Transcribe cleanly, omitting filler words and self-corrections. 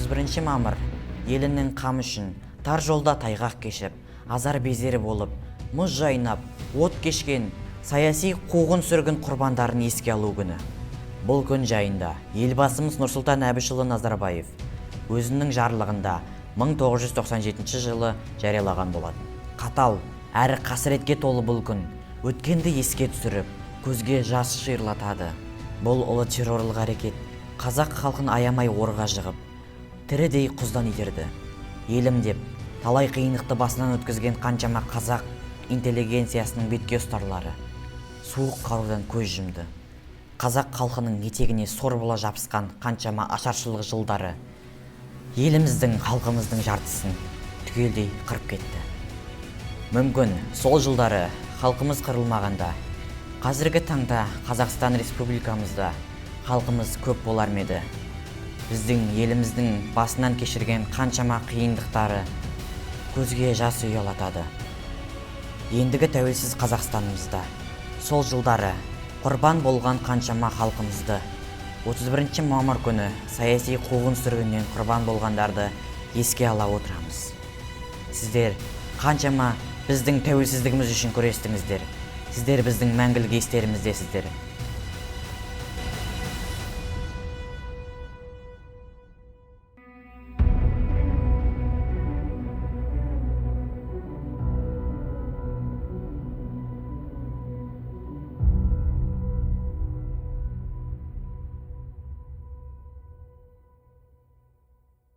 31 мамыр елінің қамы үшін тар жолда тайғақ кешіп, азар безері болып, мұз жайнап, от кешкен саяси қуғын-сүргін құрбандарын еске алу күні. Бұл күн жайында елбасымыз Нұрсұлтан Әбішұлы Назарбаев өзінің жарлығында 1997 жылы жариялаған болатын. Қатал әрі қасіретке толы бұл күн өткенді еске түсіріп, көзге жас шиырлатады. Бұл ұлы террорлық әрекет қазақ халқын аямай орға жығып, тірідей құздан итерді. Елім деп талай қиындықты басынан өткізген қаншама қазақ интеллигенциясының бетке ұстарлары суық қарудан көз жұмды. Қазақ халқының етегіне сор бола жабысқан қаншама ашаршылық жылдары еліміздің, халқымыздың жартысын түгелдей қырып кетті. Мүмкін сол жылдары халқымыз қырылмағанда, қазіргі таңда Қазақстан Республикамызда халқымыз көп болар ма еді? Біздің еліміздің басынан кешірген қаншама қиындықтары көзге жас ұялатады. Ендігі тәуелсіз Қазақстанымызда сол жылдары құрбан болған қаншама халқымызды 31 мамыр күні саяси қуғын-сүргіннен құрбан болғандарды еске ала отырамыз. Сіздер қаншама біздің тәуелсіздігіміз үшін күрестіңіздер. Сіздер біздің мәңгілік естеріміздесіздер.